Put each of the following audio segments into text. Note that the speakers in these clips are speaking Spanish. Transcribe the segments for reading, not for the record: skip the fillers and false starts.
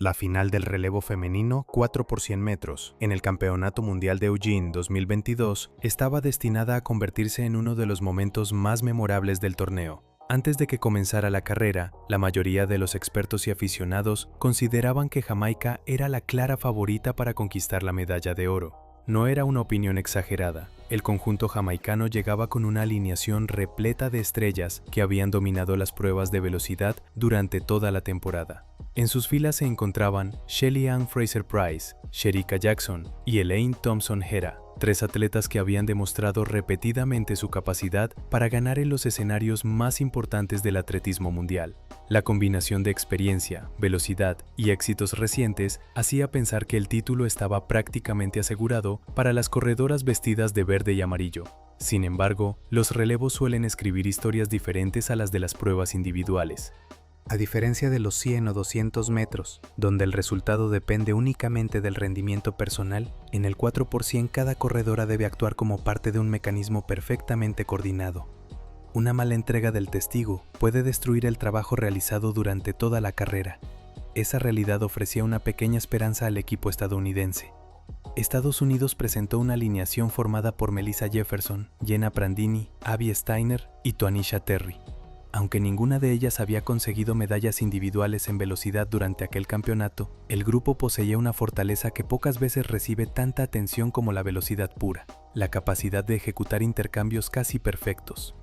La final del relevo femenino 4 por 100 metros en el Campeonato Mundial de Eugene 2022 estaba destinada a convertirse en uno de los momentos más memorables del torneo. Antes de que comenzara la carrera, la mayoría de los expertos y aficionados consideraban que Jamaica era la clara favorita para conquistar la medalla de oro. No era una opinión exagerada. El conjunto jamaicano llegaba con una alineación repleta de estrellas que habían dominado las pruebas de velocidad durante toda la temporada. En sus filas se encontraban Shelly-Ann Fraser-Pryce, Shericka Jackson y Elaine Thompson-Herah, tres atletas que habían demostrado repetidamente su capacidad para ganar en los escenarios más importantes del atletismo mundial. La combinación de experiencia, velocidad y éxitos recientes hacía pensar que el título estaba prácticamente asegurado para las corredoras vestidas de verde y amarillo. Sin embargo, los relevos suelen escribir historias diferentes a las de las pruebas individuales. A diferencia de los 100 o 200 metros, donde el resultado depende únicamente del rendimiento personal, en el 4 por 100 cada corredora debe actuar como parte de un mecanismo perfectamente coordinado. Una mala entrega del testigo puede destruir el trabajo realizado durante toda la carrera. Esa realidad ofrecía una pequeña esperanza al equipo estadounidense. Estados Unidos presentó una alineación formada por Melissa Jefferson, Jenna Prandini, Abby Steiner y Toanisha Terry. Aunque ninguna de ellas había conseguido medallas individuales en velocidad durante aquel campeonato, el grupo poseía una fortaleza que pocas veces recibe tanta atención como la velocidad pura, la capacidad de ejecutar intercambios casi perfectos.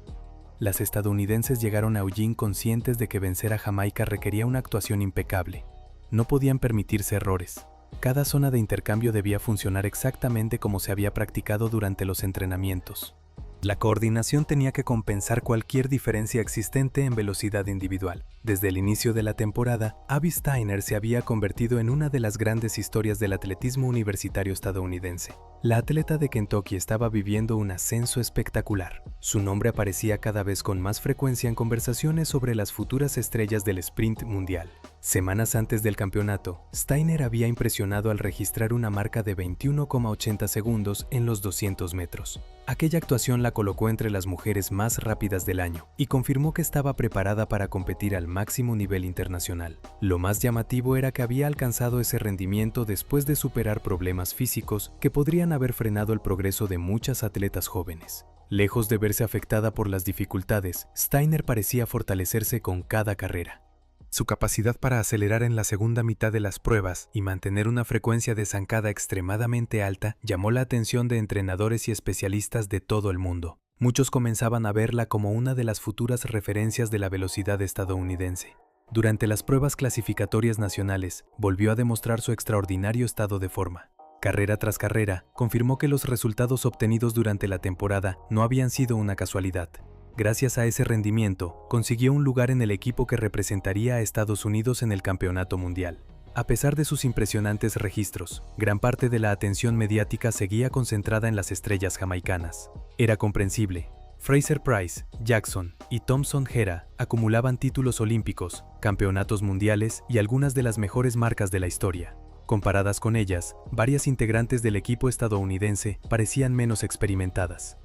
Las estadounidenses llegaron a Eugene conscientes de que vencer a Jamaica requería una actuación impecable. No podían permitirse errores. Cada zona de intercambio debía funcionar exactamente como se había practicado durante los entrenamientos. La coordinación tenía que compensar cualquier diferencia existente en velocidad individual. Desde el inicio de la temporada, Abby Steiner se había convertido en una de las grandes historias del atletismo universitario estadounidense. La atleta de Kentucky estaba viviendo un ascenso espectacular. Su nombre aparecía cada vez con más frecuencia en conversaciones sobre las futuras estrellas del sprint mundial. Semanas antes del campeonato, Steiner había impresionado al registrar una marca de 21,80 segundos en los 200 metros. Aquella actuación la colocó entre las mujeres más rápidas del año y confirmó que estaba preparada para competir al máximo nivel internacional. Lo más llamativo era que había alcanzado ese rendimiento después de superar problemas físicos que podrían haber frenado el progreso de muchas atletas jóvenes. Lejos de verse afectada por las dificultades, Steiner parecía fortalecerse con cada carrera. Su capacidad para acelerar en la segunda mitad de las pruebas y mantener una frecuencia de zancada extremadamente alta llamó la atención de entrenadores y especialistas de todo el mundo. Muchos comenzaban a verla como una de las futuras referencias de la velocidad estadounidense. Durante las pruebas clasificatorias nacionales, volvió a demostrar su extraordinario estado de forma. Carrera tras carrera, confirmó que los resultados obtenidos durante la temporada no habían sido una casualidad. Gracias a ese rendimiento, consiguió un lugar en el equipo que representaría a Estados Unidos en el campeonato mundial. A pesar de sus impresionantes registros, gran parte de la atención mediática seguía concentrada en las estrellas jamaicanas. Era comprensible. Fraser-Pryce, Jackson y Thompson-Herah acumulaban títulos olímpicos, campeonatos mundiales y algunas de las mejores marcas de la historia. Comparadas con ellas, varias integrantes del equipo estadounidense parecían menos experimentadas.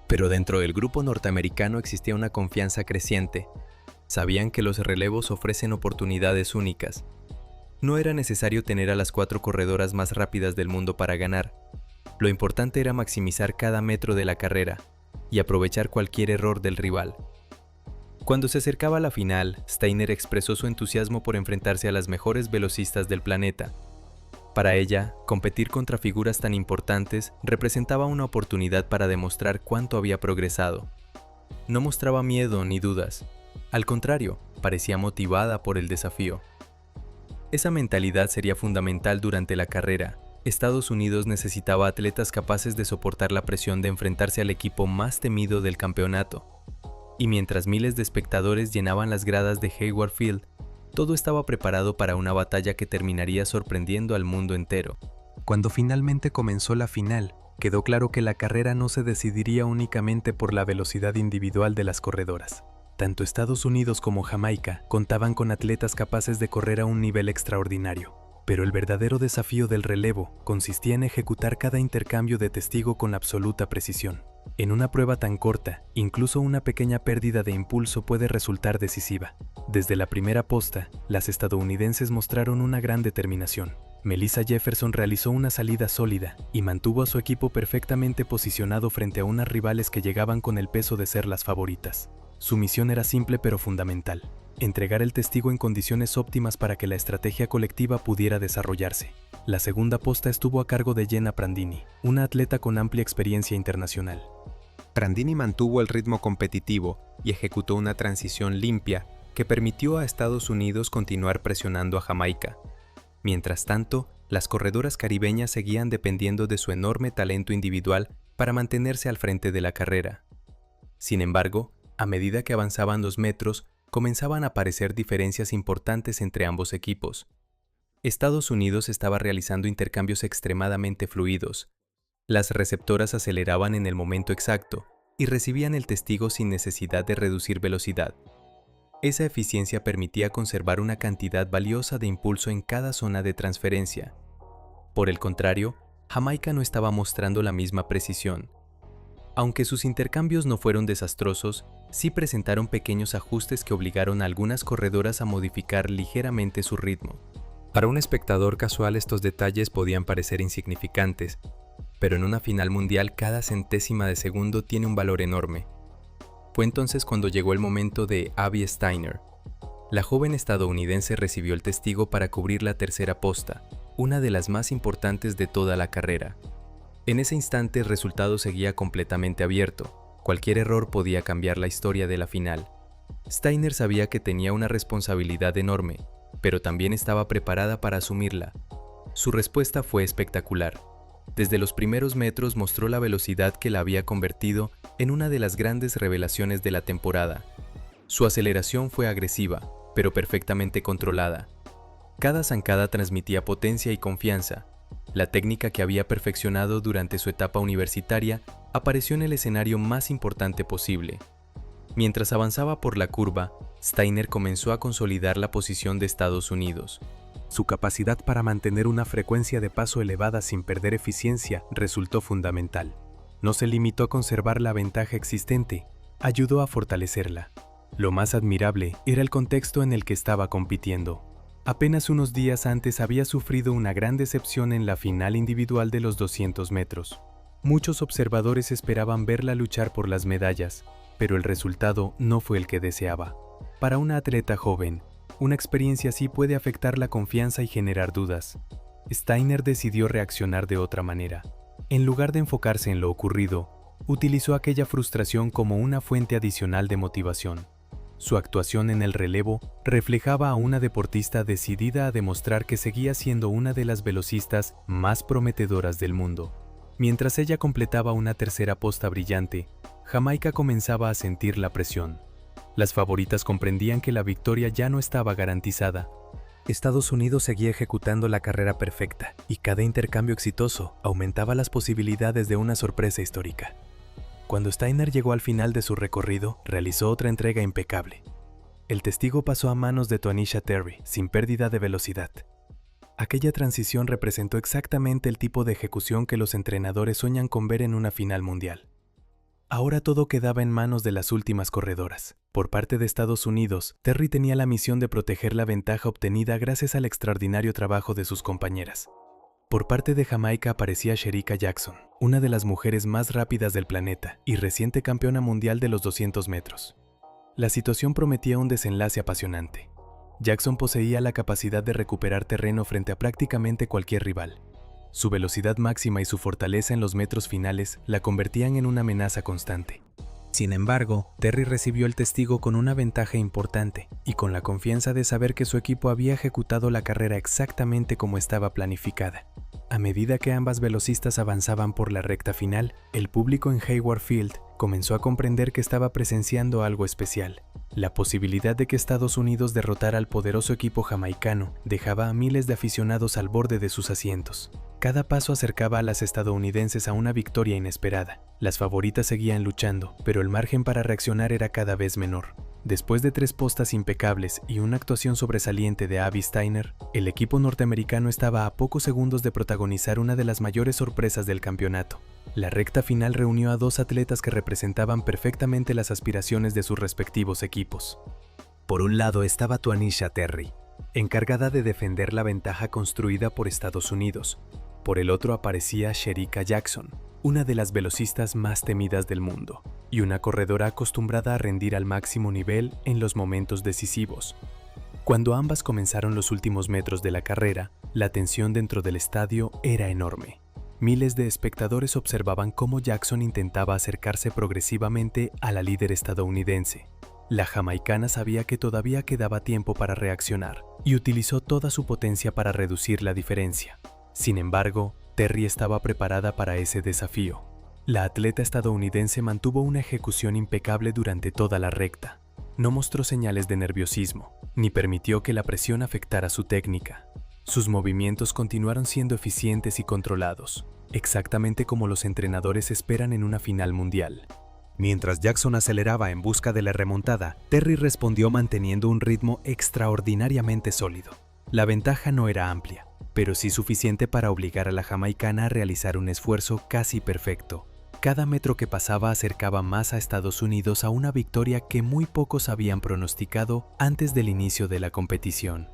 Pero dentro del grupo norteamericano existía una confianza creciente. Sabían que los relevos ofrecen oportunidades únicas. No era necesario tener a las 4 corredoras más rápidas del mundo para ganar. Lo importante era maximizar cada metro de la carrera y aprovechar cualquier error del rival. Cuando se acercaba a la final, Steiner expresó su entusiasmo por enfrentarse a las mejores velocistas del planeta. Para ella, competir contra figuras tan importantes representaba una oportunidad para demostrar cuánto había progresado. No mostraba miedo ni dudas. Al contrario, parecía motivada por el desafío. Esa mentalidad sería fundamental durante la carrera. Estados Unidos necesitaba atletas capaces de soportar la presión de enfrentarse al equipo más temido del campeonato. Y mientras miles de espectadores llenaban las gradas de Hayward Field, todo estaba preparado para una batalla que terminaría sorprendiendo al mundo entero. Cuando finalmente comenzó la final, quedó claro que la carrera no se decidiría únicamente por la velocidad individual de las corredoras. Tanto Estados Unidos como Jamaica contaban con atletas capaces de correr a un nivel extraordinario. Pero el verdadero desafío del relevo consistía en ejecutar cada intercambio de testigo con absoluta precisión. En una prueba tan corta, incluso una pequeña pérdida de impulso puede resultar decisiva. Desde la primera posta, las estadounidenses mostraron una gran determinación. Melissa Jefferson realizó una salida sólida y mantuvo a su equipo perfectamente posicionado frente a unas rivales que llegaban con el peso de ser las favoritas. Su misión era simple pero fundamental: entregar el testigo en condiciones óptimas para que la estrategia colectiva pudiera desarrollarse. La segunda posta estuvo a cargo de Jenna Prandini, una atleta con amplia experiencia internacional. Prandini mantuvo el ritmo competitivo y ejecutó una transición limpia que permitió a Estados Unidos continuar presionando a Jamaica. Mientras tanto, las corredoras caribeñas seguían dependiendo de su enorme talento individual para mantenerse al frente de la carrera. Sin embargo, a medida que avanzaban los metros, comenzaban a aparecer diferencias importantes entre ambos equipos. Estados Unidos estaba realizando intercambios extremadamente fluidos. Las receptoras aceleraban en el momento exacto y recibían el testigo sin necesidad de reducir velocidad. Esa eficiencia permitía conservar una cantidad valiosa de impulso en cada zona de transferencia. Por el contrario, Jamaica no estaba mostrando la misma precisión. Aunque sus intercambios no fueron desastrosos, sí presentaron pequeños ajustes que obligaron a algunas corredoras a modificar ligeramente su ritmo. Para un espectador casual estos detalles podían parecer insignificantes, pero en una final mundial cada centésima de segundo tiene un valor enorme. Fue entonces cuando llegó el momento de Abby Steiner. La joven estadounidense recibió el testigo para cubrir la tercera posta, una de las más importantes de toda la carrera. En ese instante el resultado seguía completamente abierto. Cualquier error podía cambiar la historia de la final. Steiner sabía que tenía una responsabilidad enorme, pero también estaba preparada para asumirla. Su respuesta fue espectacular. Desde los primeros metros mostró la velocidad que la había convertido en una de las grandes revelaciones de la temporada. Su aceleración fue agresiva, pero perfectamente controlada. Cada zancada transmitía potencia y confianza. La técnica que había perfeccionado durante su etapa universitaria apareció en el escenario más importante posible. Mientras avanzaba por la curva, Steiner comenzó a consolidar la posición de Estados Unidos. Su capacidad para mantener una frecuencia de paso elevada sin perder eficiencia resultó fundamental. No se limitó a conservar la ventaja existente, ayudó a fortalecerla. Lo más admirable era el contexto en el que estaba compitiendo. Apenas unos días antes había sufrido una gran decepción en la final individual de los 200 metros. Muchos observadores esperaban verla luchar por las medallas, pero el resultado no fue el que deseaba. Para una atleta joven, una experiencia así puede afectar la confianza y generar dudas. Steiner decidió reaccionar de otra manera. En lugar de enfocarse en lo ocurrido, utilizó aquella frustración como una fuente adicional de motivación. Su actuación en el relevo reflejaba a una deportista decidida a demostrar que seguía siendo una de las velocistas más prometedoras del mundo. Mientras ella completaba una tercera posta brillante, Jamaica comenzaba a sentir la presión. Las favoritas comprendían que la victoria ya no estaba garantizada. Estados Unidos seguía ejecutando la carrera perfecta, y cada intercambio exitoso aumentaba las posibilidades de una sorpresa histórica. Cuando Steiner llegó al final de su recorrido, realizó otra entrega impecable. El testigo pasó a manos de Toanisha Terry, sin pérdida de velocidad. Aquella transición representó exactamente el tipo de ejecución que los entrenadores sueñan con ver en una final mundial. Ahora todo quedaba en manos de las últimas corredoras. Por parte de Estados Unidos, Terry tenía la misión de proteger la ventaja obtenida gracias al extraordinario trabajo de sus compañeras. Por parte de Jamaica aparecía Shericka Jackson, una de las mujeres más rápidas del planeta y reciente campeona mundial de los 200 metros. La situación prometía un desenlace apasionante. Jackson poseía la capacidad de recuperar terreno frente a prácticamente cualquier rival. Su velocidad máxima y su fortaleza en los metros finales la convertían en una amenaza constante. Sin embargo, Terry recibió el testigo con una ventaja importante y con la confianza de saber que su equipo había ejecutado la carrera exactamente como estaba planificada. A medida que ambas velocistas avanzaban por la recta final, el público en Hayward Field comenzó a comprender que estaba presenciando algo especial. La posibilidad de que Estados Unidos derrotara al poderoso equipo jamaicano dejaba a miles de aficionados al borde de sus asientos. Cada paso acercaba a las estadounidenses a una victoria inesperada. Las favoritas seguían luchando, pero el margen para reaccionar era cada vez menor. Después de 3 postas impecables y una actuación sobresaliente de Avi Steiner, el equipo norteamericano estaba a pocos segundos de protagonizar una de las mayores sorpresas del campeonato. La recta final reunió a 2 atletas que representaban perfectamente las aspiraciones de sus respectivos equipos. Por un lado estaba Tuanisha Terry, encargada de defender la ventaja construida por Estados Unidos. Por el otro aparecía Shericka Jackson, una de las velocistas más temidas del mundo, y una corredora acostumbrada a rendir al máximo nivel en los momentos decisivos. Cuando ambas comenzaron los últimos metros de la carrera, la tensión dentro del estadio era enorme. Miles de espectadores observaban cómo Jackson intentaba acercarse progresivamente a la líder estadounidense. La jamaicana sabía que todavía quedaba tiempo para reaccionar y utilizó toda su potencia para reducir la diferencia. Sin embargo, Terry estaba preparada para ese desafío. La atleta estadounidense mantuvo una ejecución impecable durante toda la recta. No mostró señales de nerviosismo, ni permitió que la presión afectara su técnica. Sus movimientos continuaron siendo eficientes y controlados, exactamente como los entrenadores esperan en una final mundial. Mientras Jackson aceleraba en busca de la remontada, Terry respondió manteniendo un ritmo extraordinariamente sólido. La ventaja no era amplia, pero sí suficiente para obligar a la jamaicana a realizar un esfuerzo casi perfecto. Cada metro que pasaba acercaba más a Estados Unidos a una victoria que muy pocos habían pronosticado antes del inicio de la competición.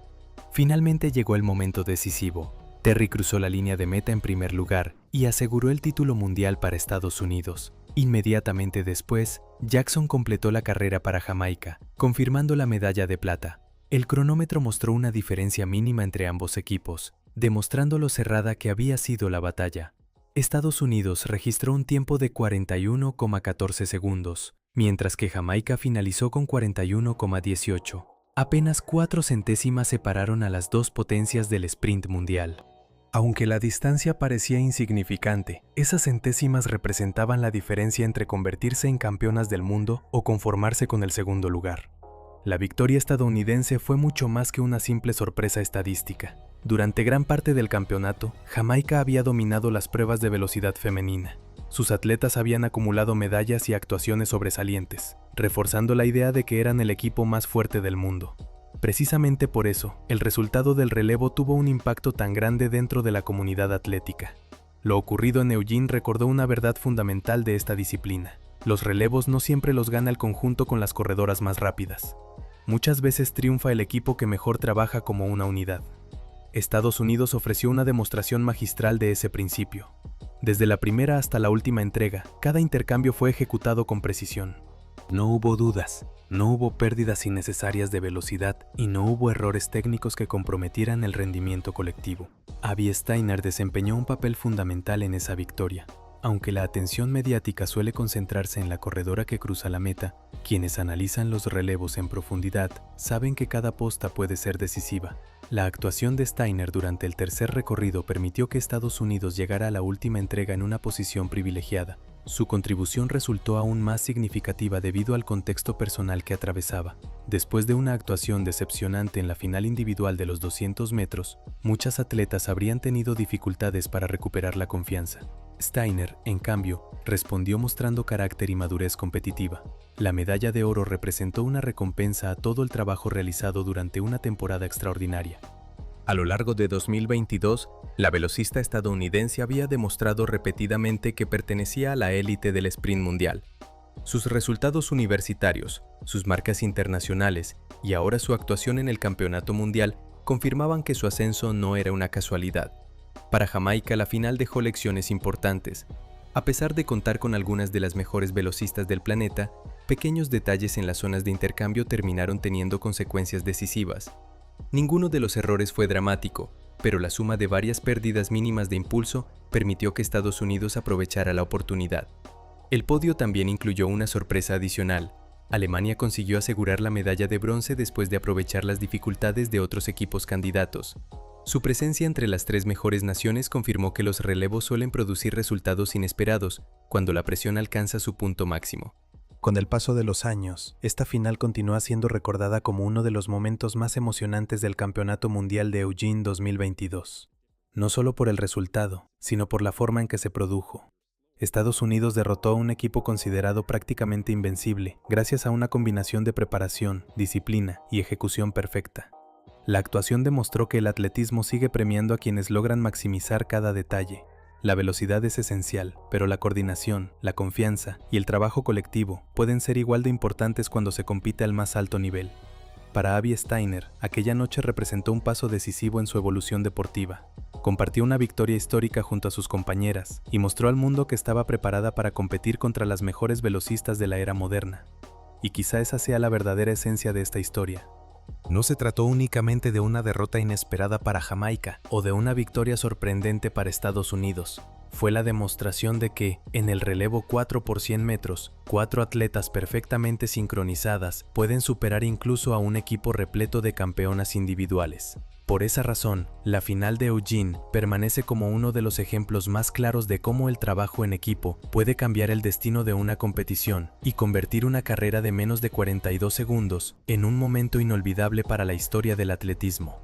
Finalmente llegó el momento decisivo. Terry cruzó la línea de meta en primer lugar y aseguró el título mundial para Estados Unidos. Inmediatamente después, Jackson completó la carrera para Jamaica, confirmando la medalla de plata. El cronómetro mostró una diferencia mínima entre ambos equipos, demostrando lo cerrada que había sido la batalla. Estados Unidos registró un tiempo de 41,14 segundos, mientras que Jamaica finalizó con 41,18. Apenas 4 centésimas separaron a las dos potencias del sprint mundial. Aunque la distancia parecía insignificante, esas centésimas representaban la diferencia entre convertirse en campeonas del mundo o conformarse con el segundo lugar. La victoria estadounidense fue mucho más que una simple sorpresa estadística. Durante gran parte del campeonato, Jamaica había dominado las pruebas de velocidad femenina. Sus atletas habían acumulado medallas y actuaciones sobresalientes, reforzando la idea de que eran el equipo más fuerte del mundo. Precisamente por eso, el resultado del relevo tuvo un impacto tan grande dentro de la comunidad atlética. Lo ocurrido en Eugene recordó una verdad fundamental de esta disciplina. Los relevos no siempre los gana el conjunto con las corredoras más rápidas. Muchas veces triunfa el equipo que mejor trabaja como una unidad. Estados Unidos ofreció una demostración magistral de ese principio. Desde la primera hasta la última entrega, cada intercambio fue ejecutado con precisión. No hubo dudas, no hubo pérdidas innecesarias de velocidad y no hubo errores técnicos que comprometieran el rendimiento colectivo. Avi Steiner desempeñó un papel fundamental en esa victoria. Aunque la atención mediática suele concentrarse en la corredora que cruza la meta, quienes analizan los relevos en profundidad saben que cada posta puede ser decisiva. La actuación de Steiner durante el tercer recorrido permitió que Estados Unidos llegara a la última entrega en una posición privilegiada. Su contribución resultó aún más significativa debido al contexto personal que atravesaba. Después de una actuación decepcionante en la final individual de los 200 metros, muchas atletas habrían tenido dificultades para recuperar la confianza. Steiner, en cambio, respondió mostrando carácter y madurez competitiva. La medalla de oro representó una recompensa a todo el trabajo realizado durante una temporada extraordinaria. A lo largo de 2022, la velocista estadounidense había demostrado repetidamente que pertenecía a la élite del sprint mundial. Sus resultados universitarios, sus marcas internacionales y ahora su actuación en el campeonato mundial confirmaban que su ascenso no era una casualidad. Para Jamaica, la final dejó lecciones importantes. A pesar de contar con algunas de las mejores velocistas del planeta, pequeños detalles en las zonas de intercambio terminaron teniendo consecuencias decisivas. Ninguno de los errores fue dramático, pero la suma de varias pérdidas mínimas de impulso permitió que Estados Unidos aprovechara la oportunidad. El podio también incluyó una sorpresa adicional. Alemania consiguió asegurar la medalla de bronce después de aprovechar las dificultades de otros equipos candidatos. Su presencia entre las 3 mejores naciones confirmó que los relevos suelen producir resultados inesperados cuando la presión alcanza su punto máximo. Con el paso de los años, esta final continúa siendo recordada como uno de los momentos más emocionantes del Campeonato Mundial de Eugene 2022. No solo por el resultado, sino por la forma en que se produjo. Estados Unidos derrotó a un equipo considerado prácticamente invencible, gracias a una combinación de preparación, disciplina y ejecución perfecta. La actuación demostró que el atletismo sigue premiando a quienes logran maximizar cada detalle. La velocidad es esencial, pero la coordinación, la confianza y el trabajo colectivo pueden ser igual de importantes cuando se compite al más alto nivel. Para Abby Steiner, aquella noche representó un paso decisivo en su evolución deportiva. Compartió una victoria histórica junto a sus compañeras y mostró al mundo que estaba preparada para competir contra las mejores velocistas de la era moderna. Y quizá esa sea la verdadera esencia de esta historia. No se trató únicamente de una derrota inesperada para Jamaica o de una victoria sorprendente para Estados Unidos. Fue la demostración de que, en el relevo 4 por 100 metros, 4 atletas perfectamente sincronizadas pueden superar incluso a un equipo repleto de campeonas individuales. Por esa razón, la final de Eugene permanece como uno de los ejemplos más claros de cómo el trabajo en equipo puede cambiar el destino de una competición y convertir una carrera de menos de 42 segundos en un momento inolvidable para la historia del atletismo.